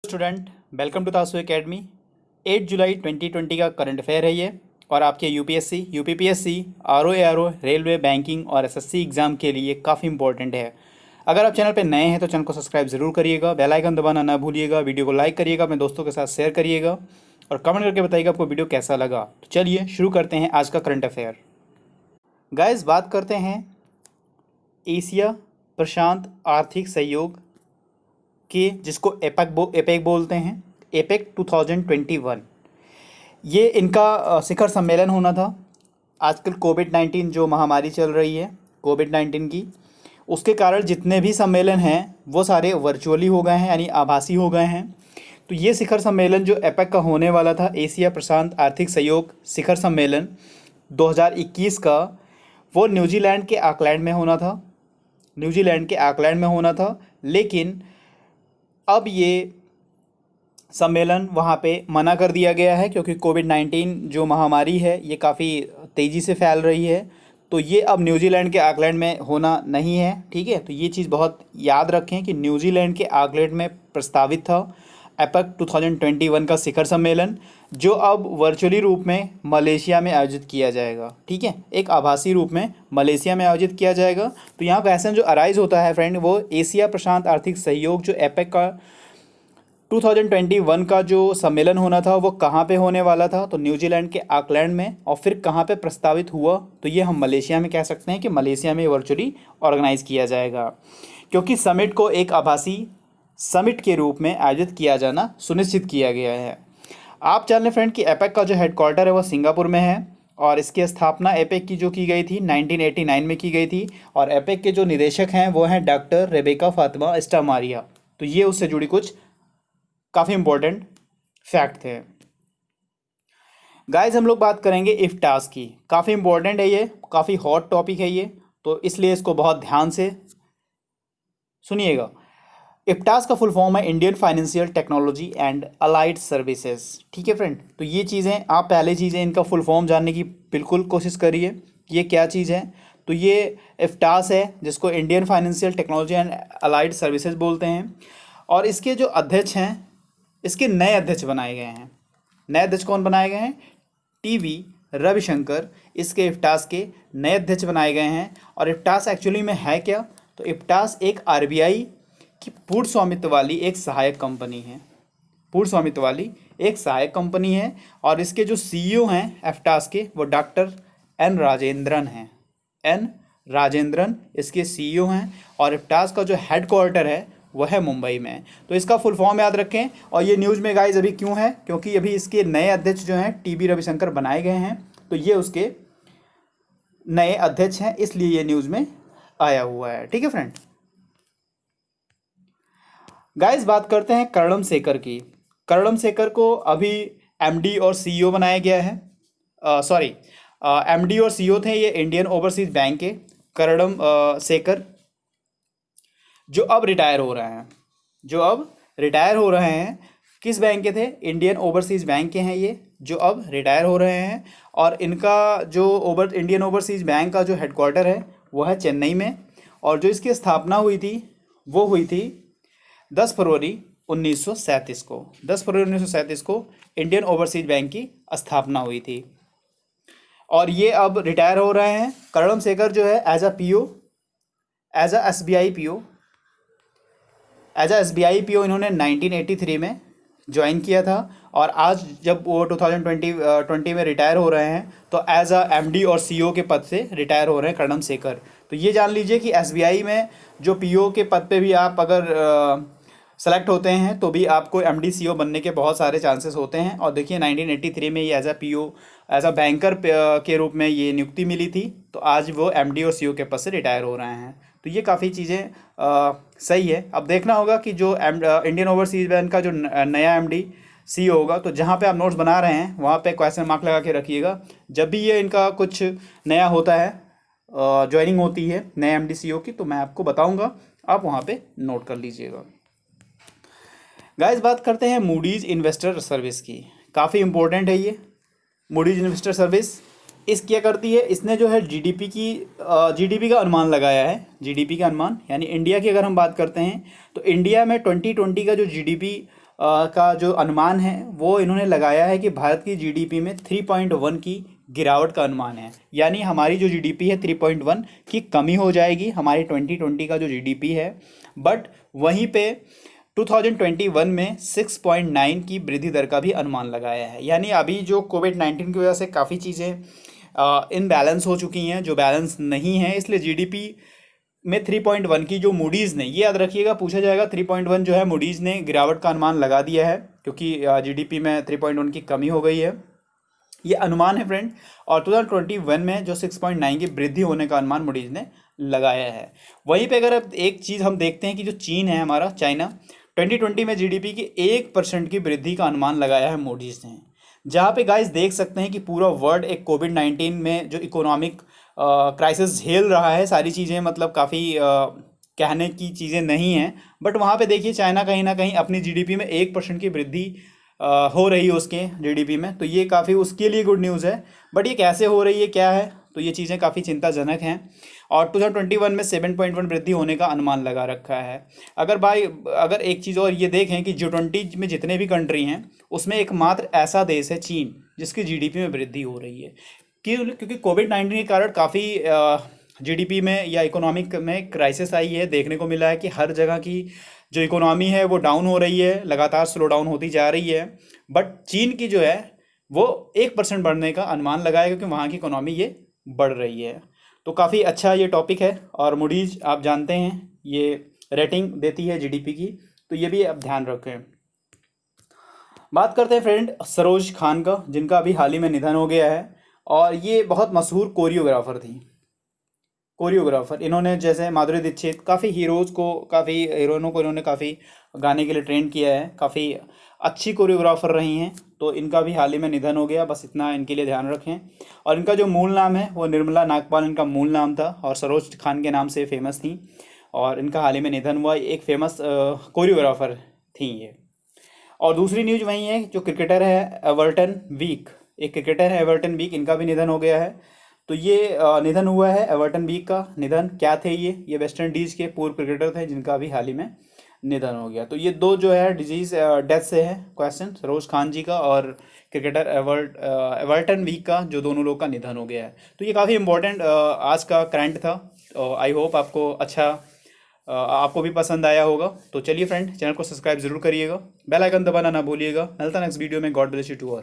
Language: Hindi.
स्टूडेंट, वेलकम टू तासु एकेडमी। 8 जुलाई 2020 का करंट अफेयर है ये, और आपके UPSC, UPPSC, RO, railway, banking और एसएससी एग्ज़ाम के लिए काफ़ी इंपॉर्टेंट है। अगर आप चैनल पर नए हैं तो चैनल को सब्सक्राइब ज़रूर करिएगा, बेल आइकन दबाना ना भूलिएगा, वीडियो को लाइक करिएगा, अपने दोस्तों के साथ शेयर करिएगा और कमेंट करके बताइएगा आपको वीडियो कैसा लगा। तो चलिए शुरू करते हैं आज का करंट अफेयर। गाइस, बात करते हैं एशिया प्रशांत आर्थिक सहयोग के, जिसको एपेक बोलते हैं, एपेक 2021। ये इनका शिखर सम्मेलन होना था। आजकल कोविड-19 जो महामारी चल रही है, कोविड-19 की, उसके कारण जितने भी सम्मेलन हैं वो सारे वर्चुअली हो गए हैं, यानी आभासी हो गए हैं। तो ये शिखर सम्मेलन जो एपेक का होने वाला था, एशिया प्रशांत आर्थिक सहयोग शिखर सम्मेलन 2021 का, वो न्यूजीलैंड के ऑकलैंड में होना था। लेकिन अब ये सम्मेलन वहाँ पे मना कर दिया गया है, क्योंकि कोविड-19 जो महामारी है ये काफ़ी तेज़ी से फैल रही है। तो ये अब न्यूजीलैंड के ऑकलैंड में होना नहीं है, ठीक है। तो ये चीज़ बहुत याद रखें कि न्यूजीलैंड के ऑकलैंड में प्रस्तावित था एपेक 2021 का शिखर सम्मेलन, जो अब वर्चुअली रूप में मलेशिया में आयोजित किया जाएगा, ठीक है। एक आभासी रूप में मलेशिया में आयोजित किया जाएगा। तो यहाँ क्वेश्चन जो अराइज होता है फ्रेंड, वो एशिया प्रशांत आर्थिक सहयोग जो एपेक का 2021 का जो सम्मेलन होना था वो कहाँ पे होने वाला था, तो न्यूजीलैंड के ऑकलैंड में। और फिर कहाँ पे प्रस्तावित हुआ, तो ये हम मलेशिया में कह सकते हैं कि मलेशिया में वर्चुअली ऑर्गेनाइज किया जाएगा, क्योंकि समिट को एक आभासी समिट के रूप में आयोजित किया जाना सुनिश्चित किया गया है। आप जान लें फ्रेंड कि एपेक का जो हेडक्वार्टर है वो सिंगापुर में है, और इसकी स्थापना एपेक की जो की गई थी 1989 में की गई थी। और एपेक के जो निदेशक हैं वो हैं डॉक्टर रेबेका फातिमा एस्टामारिया। तो ये उससे जुड़ी कुछ काफ़ी इंपॉर्टेंट फैक्ट थे। गाइस, हम लोग बात करेंगे इफ्टास की। काफ़ी इंपॉर्टेंट है ये, काफ़ी हॉट टॉपिक है ये, तो इसलिए इसको बहुत ध्यान से सुनिएगा। इफ्टास का फुल फॉर्म है Indian financial technology and allied services, ठीक है फ्रेंड। तो ये चीज़ें आप पहले चीज़ें इनका फुल फॉर्म जानने की बिल्कुल कोशिश करिए, ये क्या चीज़ है। तो ये इफ्टास है, जिसको Indian financial technology and allied services बोलते हैं। और इसके जो अध्यक्ष हैं, इसके नए अध्यक्ष बनाए गए हैं। नए अध्यक्ष कौन बनाए गए हैं? टीवी रविशंकर इसके इफ्टास के नए अध्यक्ष बनाए गए हैं। और इफ्टास एक्चुअली में है क्या? तो इफ्टास एक आरबीआई की पूर्ण स्वामित्व वाली एक सहायक कंपनी है, पूर्ण स्वामित्व वाली एक सहायक कंपनी है। और इसके जो सीईओ हैं इफ्टास के, वो डॉक्टर एन राजेंद्रन हैं। एन राजेंद्रन इसके सीईओ हैं। और इफ्टास का जो हेडक्वार्टर है वह है मुंबई में। तो इसका फुल फॉर्म याद रखें। और ये न्यूज़ में गाइज अभी क्यों है? क्योंकि अभी इसके नए अध्यक्ष जो हैं टीबी रविशंकर बनाए गए हैं, तो ये उसके नए अध्यक्ष हैं, इसलिए ये न्यूज़ में आया हुआ है, ठीक है फ्रेंड। गाइस, बात करते हैं कर्णम शेखर की। कर्णम शेखर को अभी एमडी और सीईओ बनाया गया है। सॉरी, एमडी और सीईओ थे ये इंडियन ओवरसीज बैंक के, कर्णम शेखर, जो अब रिटायर हो रहे हैं। किस बैंक के थे? इंडियन ओवरसीज बैंक के हैं ये, जो अब रिटायर हो रहे हैं। और इनका जो इंडियन ओवरसीज बैंक का जो हेडक्वार्टर है वो है चेन्नई में। और जो इसकी स्थापना हुई थी वो हुई थी 10 फरवरी 1937 को। 10 फरवरी 1937 को इंडियन ओवरसीज बैंक की स्थापना हुई थी। और ये अब रिटायर हो रहे हैं। कर्णम शेखर जो है एज अ एसबीआई पीओ इन्होंने 1983 में ज्वाइन किया था। और आज जब वो 2020 में रिटायर हो रहे हैं, तो एज अ एमडी और सीईओ के पद से रिटायर हो रहे हैं कर्णम शेखर। तो ये जान लीजिए कि एसबीआई में जो पीओ के पद पे भी आप अगर सेलेक्ट होते हैं तो भी आपको एमडी सीईओ बनने के बहुत सारे चांसेस होते हैं। और देखिए 1983 में ये as a PO, as a banker के रूप में ये नियुक्ति मिली थी। तो आज वो एमडी और सीईओ के पद से रिटायर हो रहे हैं। तो ये काफ़ी चीज़ें सही है। अब देखना होगा कि जो इंडियन ओवरसीज बैंक का जो नया एमडी सीईओ होगा, तो जहाँ पे आप नोट्स बना रहे हैं वहाँ पे क्वेश्चन मार्क लगा के रखिएगा। जब भी ये इनका कुछ नया होता है, ज्वाइनिंग होती है नए एमडी सीईओ की, तो मैं आपको बताऊँगा, आप वहाँ पर नोट कर लीजिएगा। गाइस, बात करते हैं मूडीज़ इन्वेस्टर सर्विस की। काफ़ी इंपॉर्टेंट है ये मूडीज़ इन्वेस्टर सर्विस। इस क्या करती है? इसने जो है जीडीपी का अनुमान लगाया है। जीडीपी का अनुमान यानी इंडिया की अगर हम बात करते हैं तो इंडिया में 2020 का जो जीडीपी का जो अनुमान है वो इन्होंने लगाया है कि भारत की जीडीपी में 3.1 की गिरावट का अनुमान है। यानी हमारी जो जीडीपी है 3.1 की कमी हो जाएगी हमारी 2020 का जो जीडीपी है। बट वहीं पे 2021 में 6.9 की वृद्धि दर का भी अनुमान लगाया है। यानी अभी जो कोविड-19 की वजह से काफ़ी चीज़ें इनबैलेंस हो चुकी हैं, जो बैलेंस नहीं है, इसलिए जीडीपी में 3.1 की जो मूडीज़ ने, ये याद रखिएगा पूछा जाएगा, 3.1 जो है मूडीज़ ने गिरावट का अनुमान लगा दिया है क्योंकि जीडीपी में 3.1 की कमी हो गई है, ये अनुमान है फ्रेंड। और 2021 में जो 6.9 की वृद्धि होने का अनुमान मूडीज़ ने लगाया है। वहीं पे अगर अब एक चीज़ हम देखते हैं कि जो चीन है हमारा, चाइना, 2020 में जीडीपी की 1% की वृद्धि का अनुमान लगाया है मूडीज़ ने। जहाँ पे गाइस देख सकते हैं कि पूरा वर्ल्ड एक कोविड-19 में जो इकोनॉमिक क्राइसिस झेल रहा है, सारी चीज़ें मतलब काफ़ी कहने की चीज़ें नहीं हैं, बट वहाँ पे देखिए चाइना कहीं ना कहीं अपनी जीडीपी में 1% की वृद्धि हो रही है उसके जीडीपी में, तो ये काफ़ी उसके लिए गुड न्यूज़ है। बट ये कैसे हो रही है, क्या है, तो ये चीज़ें काफ़ी चिंताजनक हैं। और 2021 में 7.1 वृद्धि होने का अनुमान लगा रखा है। अगर एक चीज़ और ये देखें कि G20 में जितने भी कंट्री हैं उसमें एकमात्र ऐसा देश है चीन जिसकी जीडीपी में वृद्धि हो रही है। क्योंकि कोविड-19 के कारण काफ़ी जीडीपी में या इकोनॉमिक में क्राइसिस आई है। देखने को मिला है कि हर जगह की जो इकोनॉमी है वो डाउन हो रही है, लगातार स्लो डाउन होती जा रही है। बट चीन की जो है वो 1% बढ़ने का अनुमान लगाया क्योंकि वहाँ की इकोनॉमी ये बढ़ रही है। तो काफ़ी अच्छा ये टॉपिक है। और मूडीज आप जानते हैं ये रेटिंग देती है जीडीपी की, तो ये भी आप ध्यान रखें। बात करते हैं फ्रेंड सरोज खान का, जिनका अभी हाल ही में निधन हो गया है। और ये बहुत मशहूर कोरियोग्राफर थी। कोरियोग्राफर इन्होंने जैसे माधुरी दीक्षित, काफ़ी हीरोज़ को, काफ़ी हीरोइनों को इन्होंने काफ़ी गाने के लिए ट्रेन किया है, काफ़ी अच्छी कोरियोग्राफर रही हैं। तो इनका भी हाल ही में निधन हो गया, बस इतना इनके लिए ध्यान रखें। और इनका जो मूल नाम है वो निर्मला नागपाल इनका मूल नाम था और सरोज खान के नाम से फेमस थी। और इनका हाल ही में निधन हुआ। एक फेमस कोरियोग्राफर थी ये। और दूसरी न्यूज वही है, जो क्रिकेटर है एवर्टन वीक, एक क्रिकेटर है एवर्टन वीक, इनका भी निधन हो गया है। तो ये निधन हुआ है एवर्टन वीक का निधन। क्या थे ये वेस्ट इंडीज के पूर्व क्रिकेटर थे जिनका अभी हाल ही में निधन हो गया। तो ये दो जो है डिजीज डेथ से है क्वेश्चन, सरोज खान जी का और क्रिकेटर एवर्टन वीक का, जो दोनों लोग का निधन हो गया है। तो ये काफ़ी इंपॉर्टेंट आज का करंट था। आई होप आपको आपको भी पसंद आया होगा। तो चलिए फ्रेंड, चैनल को सब्सक्राइब जरूर करिएगा, बेल आइकन दबाना ना भूलिएगा। मिलता नेक्स्ट वीडियो में। God bless you to all.